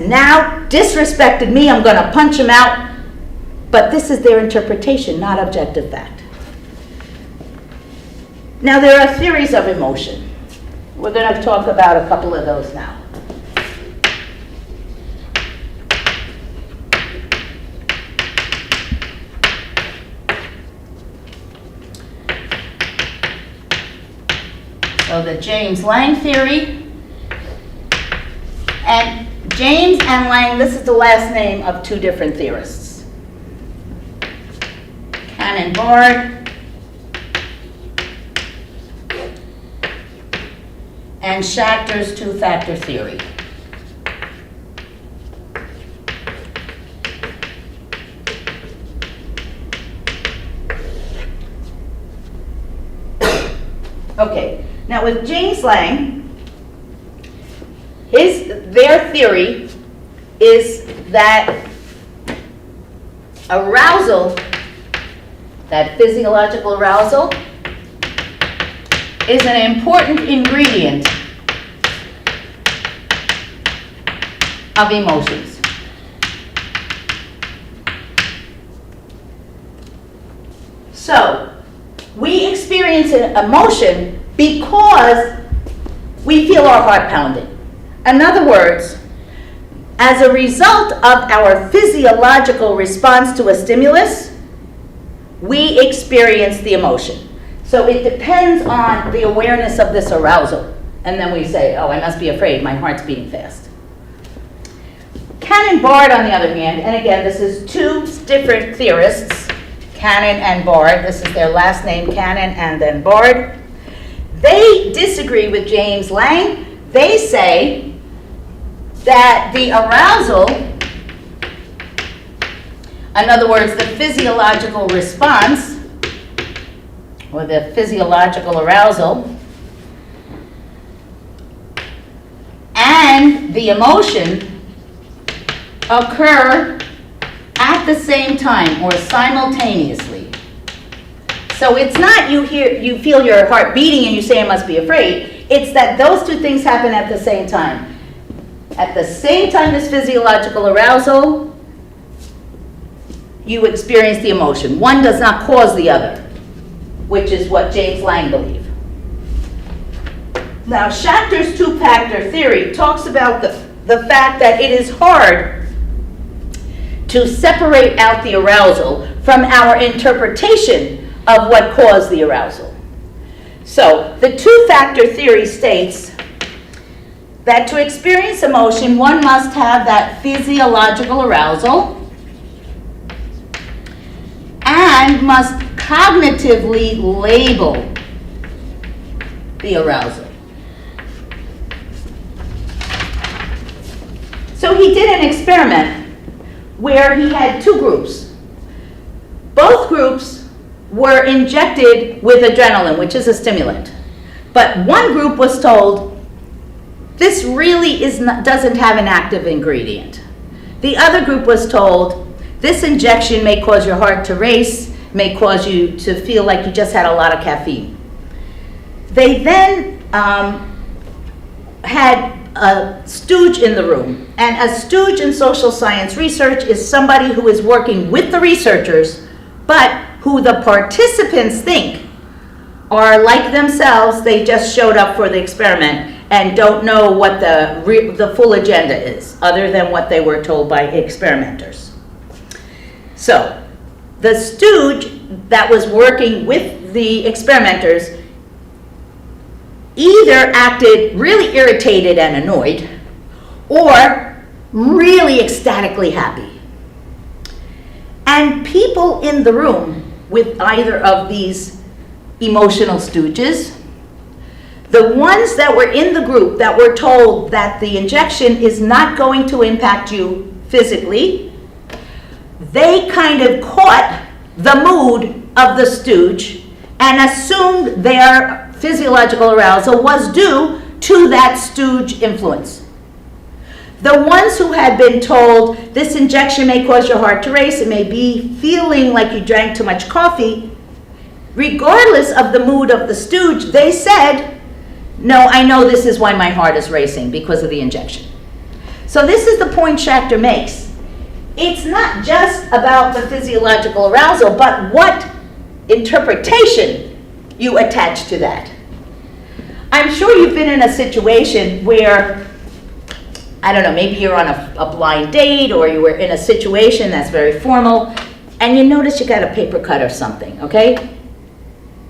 now disrespected me, I'm going to punch him out. But this is their interpretation, not objective fact. Now, there are theories of emotion. We're going to talk about a couple of those now. So the James Lang theory, and James and Lang, this is the last name of two different theorists. Cannon-Bard and Schachter's two-factor theory. Okay. Now with James Lang, their theory is that arousal, that physiological arousal, is an important ingredient of emotions. So, we experience an emotion because we feel our heart pounding. In other words, as a result of our physiological response to a stimulus, we experience the emotion. So it depends on the awareness of this arousal. And then we say, oh, I must be afraid, my heart's beating fast. Cannon-Bard, on the other hand, and again, this is two different theorists, Cannon and Bard. This is their last name, Cannon and then Bard. They disagree with James Lang. They say that the arousal, in other words, the physiological response, or the physiological arousal, and the emotion occur at the same time or simultaneously. So it's not you feel your heart beating and you say I must be afraid. It's that those two things happen at the same time. At the same time as physiological arousal, you experience the emotion. One does not cause the other, which is what James Lang believed. Now, Schachter's two-factor theory talks about the fact that it is hard to separate out the arousal from our interpretation of what caused the arousal. So, the two-factor theory states that to experience emotion, one must have that physiological arousal and must cognitively label the arousal. So he did an experiment where he had two groups. Both groups were injected with adrenaline, which is a stimulant. But one group was told, this really doesn't have an active ingredient. The other group was told, this injection may cause your heart to race, may cause you to feel like you just had a lot of caffeine. They then had a stooge in the room. And a stooge in social science research is somebody who is working with the researchers, but who the participants think are like themselves, they just showed up for the experiment and don't know what the full agenda is, other than what they were told by experimenters. So, the stooge that was working with the experimenters either acted really irritated and annoyed, or really ecstatically happy. And people in the room with either of these emotional stooges, the ones that were in the group that were told that the injection is not going to impact you physically, they kind of caught the mood of the stooge and assumed their physiological arousal was due to that stooge influence. The ones who had been told this injection may cause your heart to race, it may be feeling like you drank too much coffee, regardless of the mood of the stooge, they said, no, I know this is why my heart is racing, because of the injection. So this is the point Schachter makes. It's not just about the physiological arousal, but what interpretation you attach to that. I'm sure you've been in a situation where, I don't know, maybe you're on a blind date, or you were in a situation that's very formal, and you notice you got a paper cut or something, okay?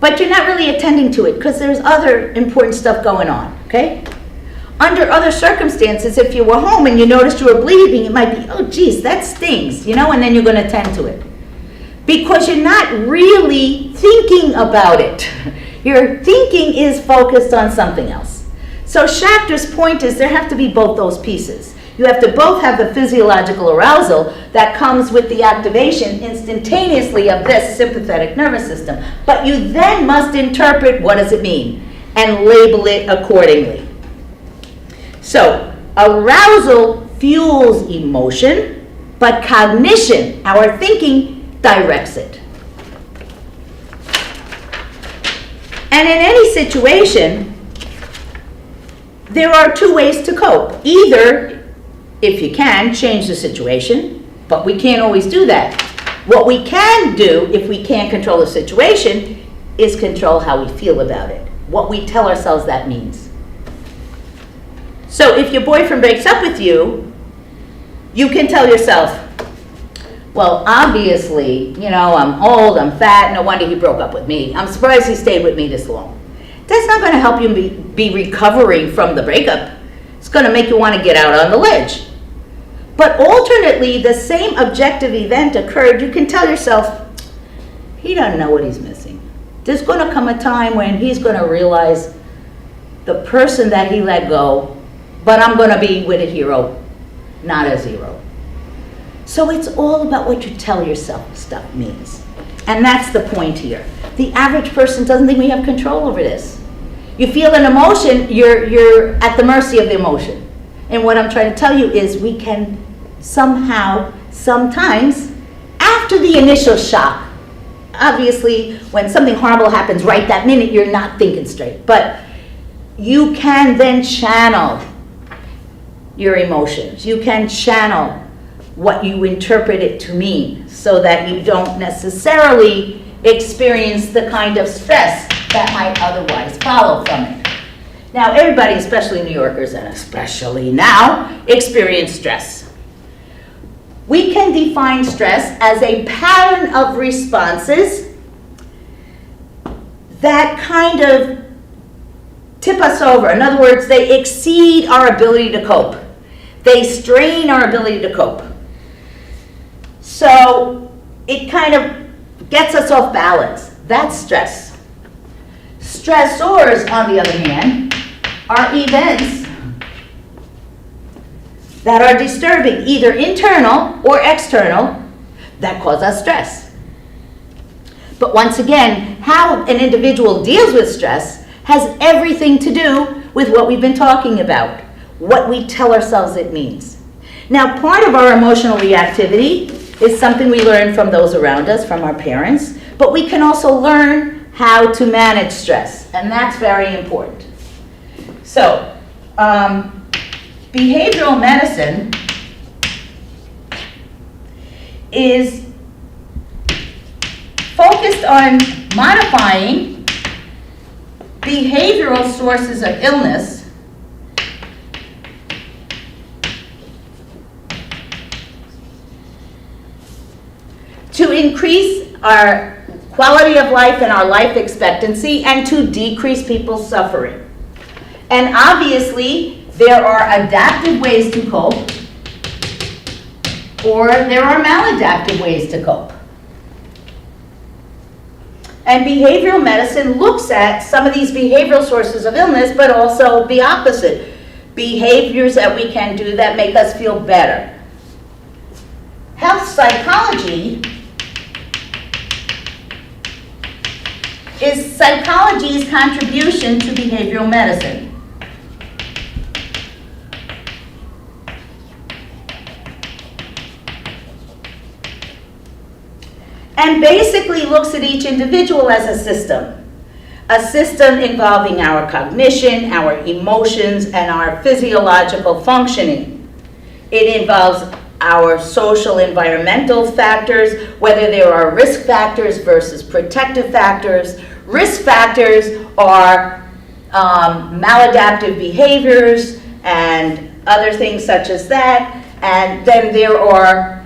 But you're not really attending to it because there's other important stuff going on, okay? Under other circumstances, if you were home and you noticed you were bleeding, it might be, oh geez, that stings, you know, and then you're going to attend to it. Because you're not really thinking about it. Your thinking is focused on something else. So Schachter's point is there have to be both those pieces. You have to both have the physiological arousal that comes with the activation instantaneously of this sympathetic nervous system, but you then must interpret what does it mean and label it accordingly. So, arousal fuels emotion, but cognition, our thinking, directs it. And in any situation, there are two ways to cope. Either, if you can, change the situation, but we can't always do that. What we can do, if we can't control the situation, is control how we feel about it, what we tell ourselves that means. So if your boyfriend breaks up with you, you can tell yourself, well, obviously, you know, I'm old, I'm fat, no wonder he broke up with me. I'm surprised he stayed with me this long. That's not going to help you be recovering from the breakup. It's going to make you want to get out on the ledge. But alternately, the same objective event occurred, you can tell yourself, he doesn't know what he's missing. There's going to come a time when he's going to realize the person that he let go, but I'm going to be with a hero, not a zero. So it's all about what you tell yourself stuff means. And that's the point here. The average person doesn't think we have control over this. You feel an emotion, you're at the mercy of the emotion. And what I'm trying to tell you is we can somehow, sometimes, after the initial shock, obviously when something horrible happens right that minute, you're not thinking straight. But you can then channel your emotions. You can channel what you interpret it to mean so that you don't necessarily experience the kind of stress that might otherwise follow from it. Now, everybody, especially New Yorkers, and especially now, experience stress. We can define stress as a pattern of responses that kind of tip us over. In other words, they exceed our ability to cope. They strain our ability to cope. So it kind of gets us off balance. That's stress. Stressors, on the other hand, are events that are disturbing, either internal or external, that cause us stress. But once again, how an individual deals with stress has everything to do with what we've been talking about, what we tell ourselves it means. Now, part of our emotional reactivity is something we learn from those around us, from our parents, but we can also learn how to manage stress, and that's very important. So, behavioral medicine is focused on modifying behavioral sources of illness to increase our quality of life and our life expectancy and to decrease people's suffering. And obviously, there are adaptive ways to cope, or there are maladaptive ways to cope. And behavioral medicine looks at some of these behavioral sources of illness, but also the opposite. Behaviors that we can do that make us feel better. Health psychology is psychology's contribution to behavioral medicine. And basically looks at each individual as a system involving our cognition, our emotions, and our physiological functioning. It involves our social environmental factors, whether there are risk factors versus protective factors. Risk factors are maladaptive behaviors and other things such as that. And then there are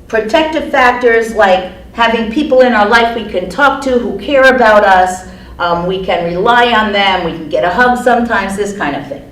protective factors like having people in our life we can talk to who care about us. We can rely on them. We can get a hug sometimes, this kind of thing.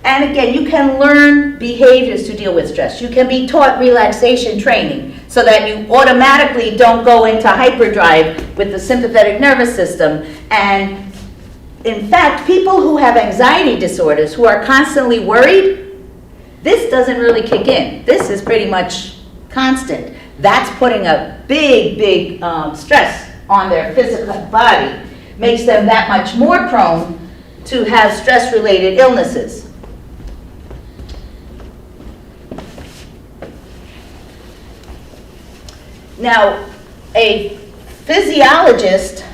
And again, you can learn behaviors to deal with stress. You can be taught relaxation training so that you automatically don't go into hyperdrive with the sympathetic nervous system. And in fact, people who have anxiety disorders, who are constantly worried, this doesn't really kick in. This is pretty much constant. That's putting a big stress on their physical body, makes them that much more prone to have stress-related illnesses. Now, a physiologist,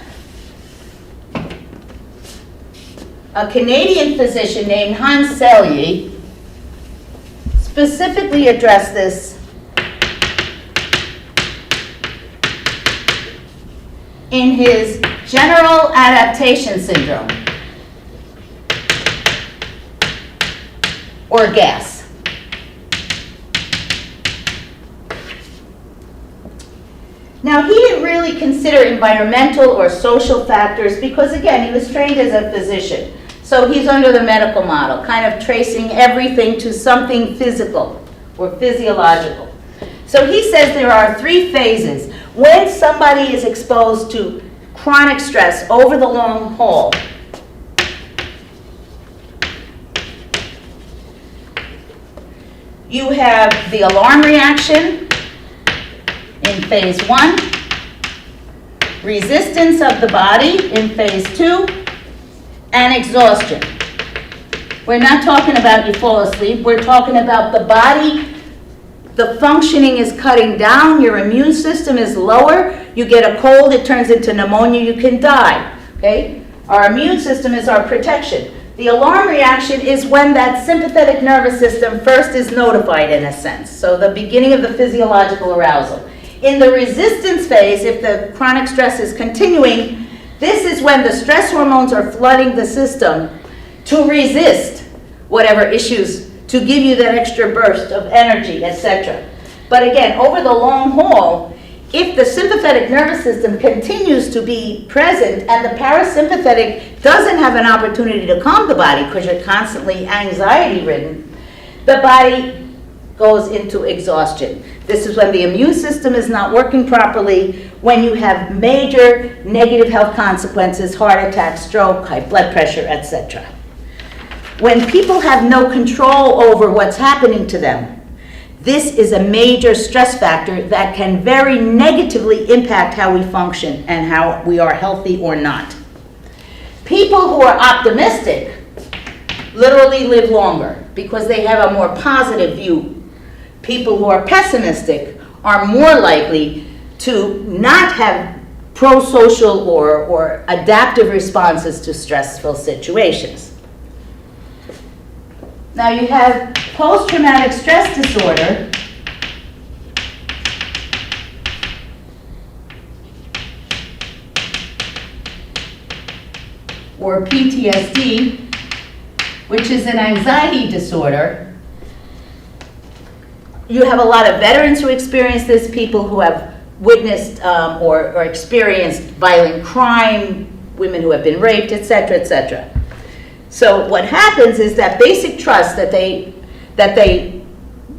a Canadian physician named Hans Selye, specifically addressed this in his general adaptation syndrome, or GAS. Now, he didn't really consider environmental or social factors because, again, he was trained as a physician. So he's under the medical model, kind of tracing everything to something physical or physiological. So he says there are 3 phases. When somebody is exposed to chronic stress over the long haul, you have the alarm reaction in phase 1, resistance of the body in phase 2, and exhaustion. We're not talking about you fall asleep. We're talking about the body. The functioning is cutting down. Your immune system is lower. You get a cold, it turns into pneumonia, you can die. Okay? Our immune system is our protection. The alarm reaction is when that sympathetic nervous system first is notified, in a sense. So the beginning of the physiological arousal. In the resistance phase, if the chronic stress is continuing, this is when the stress hormones are flooding the system to resist whatever issues, to give you that extra burst of energy, etc. But again, over the long haul, if the sympathetic nervous system continues to be present and the parasympathetic doesn't have an opportunity to calm the body because you're constantly anxiety-ridden, the body goes into exhaustion. This is when the immune system is not working properly, when you have major negative health consequences, heart attack, stroke, high blood pressure, etc. When people have no control over what's happening to them, this is a major stress factor that can very negatively impact how we function and how we are healthy or not. People who are optimistic literally live longer because they have a more positive view. People who are pessimistic are more likely to not have pro-social or adaptive responses to stressful situations. Now you have post-traumatic stress disorder, or PTSD, which is an anxiety disorder. You have a lot of veterans who experience this, people who have witnessed or experienced violent crime, women who have been raped, etc., etc. So what happens is that basic trust that they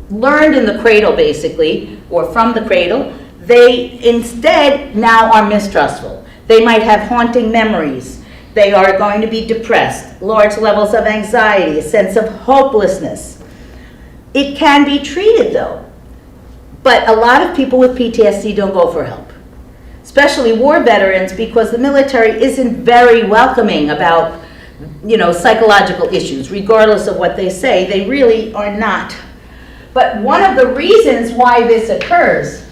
learned in the cradle, basically, or from the cradle, they instead now are mistrustful. They might have haunting memories. They are going to be depressed, large levels of anxiety, a sense of hopelessness. It can be treated, though. But a lot of people with PTSD don't go for help, especially war veterans, because the military isn't very welcoming about, psychological issues, regardless of what they say. They really are not. But one of the reasons why this occurs,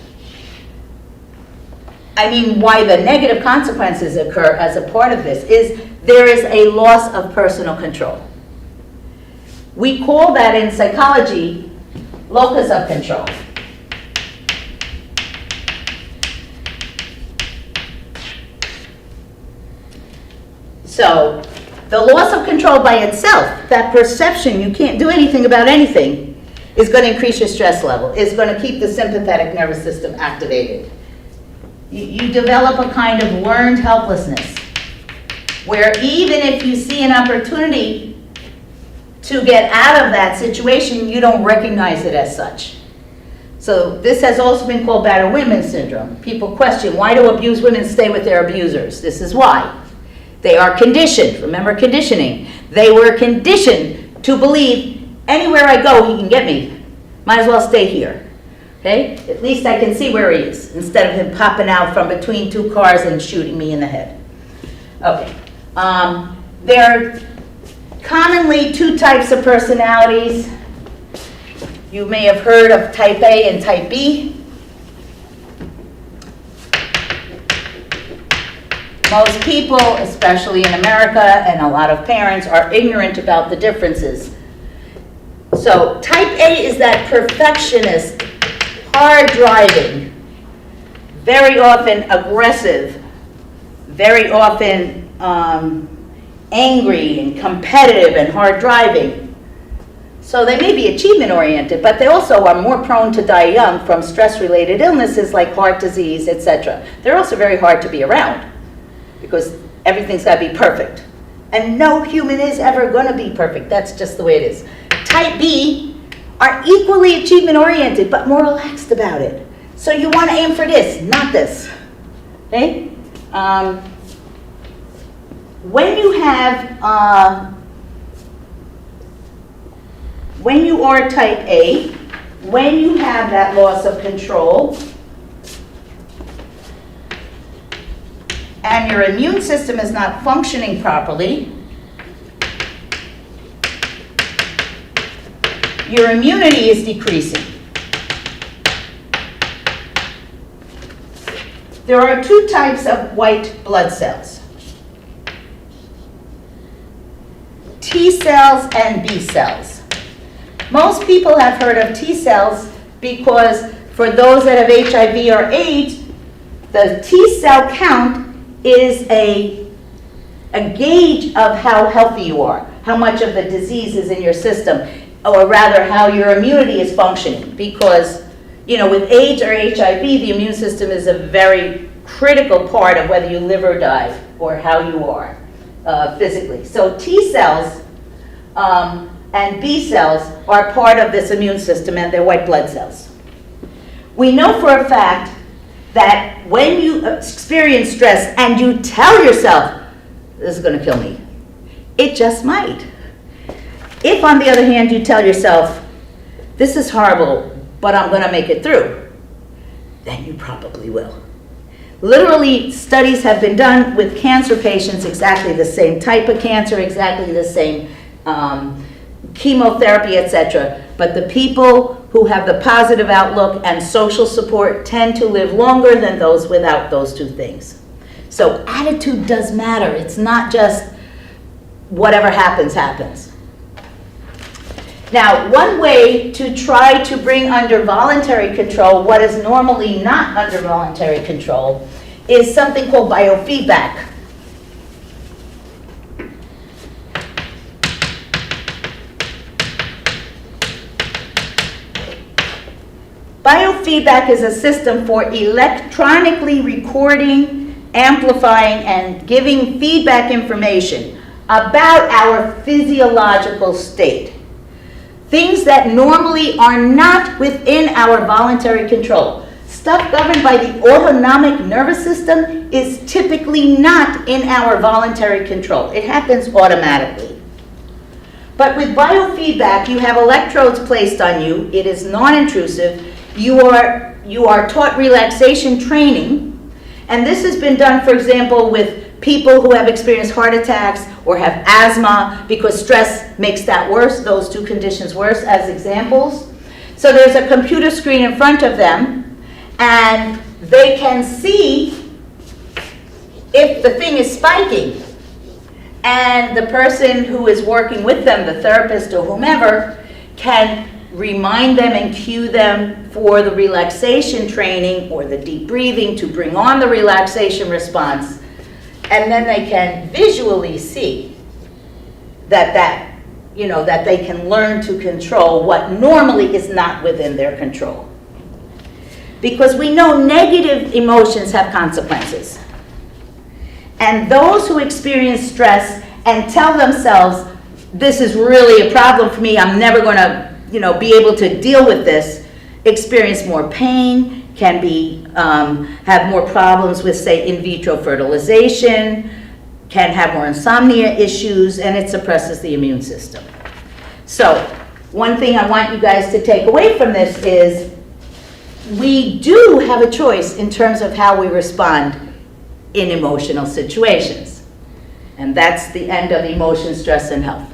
why the negative consequences occur as a part of this, is there is a loss of personal control. We call that in psychology locus of control. So the loss of control by itself, that perception you can't do anything about anything, is going to increase your stress level, is going to keep the sympathetic nervous system activated. You develop a kind of learned helplessness, where even if you see an opportunity to get out of that situation, you don't recognize it as such. So this has also been called battered women syndrome. People question, why do abused women stay with their abusers? This is why. They are conditioned. Remember conditioning. They were conditioned to believe, anywhere I go, he can get me. Might as well stay here. Okay? At least I can see where he is, instead of him popping out from between two cars and shooting me in the head. Okay. There are commonly two types of personalities. You may have heard of type A and type B. Most people, especially in America, and a lot of parents, are ignorant about the differences. So type A is that perfectionist, hard driving, very often aggressive, very often angry and competitive and hard driving. So they may be achievement oriented, but they also are more prone to die young from stress related illnesses like heart disease, etc. They're also very hard to be around, because everything's got to be perfect. And no human is ever going to be perfect. That's just the way it is. Type B are equally achievement-oriented, but more relaxed about it. So you want to aim for this, not this. Okay? When you have, when you are type A, when you have that loss of control, and your immune system is not functioning properly, your immunity is decreasing. There are two types of white blood cells: T cells and B cells. Most people have heard of T cells because for those that have HIV or AIDS, the T cell count is a gauge of how healthy you are, how much of the disease is in your system, or rather how your immunity is functioning. Because, you know, with AIDS or HIV, the immune system is a very critical part of whether you live or die, or how you are physically. So T cells and B cells are part of this immune system, and they're white blood cells. We know for a fact that when you experience stress and you tell yourself, this is going to kill me, it just might. If, on the other hand, you tell yourself, this is horrible, but I'm going to make it through, then you probably will. Literally, studies have been done with cancer patients, exactly the same type of cancer, exactly the same chemotherapy, etc. But the people who have the positive outlook and social support tend to live longer than those without those two things. So attitude does matter. It's not just whatever happens, happens. Now, one way to try to bring under voluntary control what is normally not under voluntary control is something called biofeedback. Biofeedback is a system for electronically recording, amplifying, and giving feedback information about our physiological state. Things that normally are not within our voluntary control. Stuff governed by the autonomic nervous system is typically not in our voluntary control. It happens automatically. But with biofeedback, you have electrodes placed on you. It is non-intrusive. You are taught relaxation training, and this has been done, for example, with people who have experienced heart attacks or have asthma, because stress makes that worse, those two conditions worse, as examples. So there's a computer screen in front of them, and they can see if the thing is spiking. And the person who is working with them, the therapist or whomever, can remind them and cue them for the relaxation training or the deep breathing to bring on the relaxation response. And then they can visually see that they can learn to control what normally is not within their control. Because we know negative emotions have consequences. And those who experience stress and tell themselves, this is really a problem for me, I'm never going to be able to deal with this, experience more pain, can have more problems with, say, in vitro fertilization, can have more insomnia issues, and it suppresses the immune system. So, one thing I want you guys to take away from this is we do have a choice in terms of how we respond in emotional situations. And that's the end of emotion, stress, and health.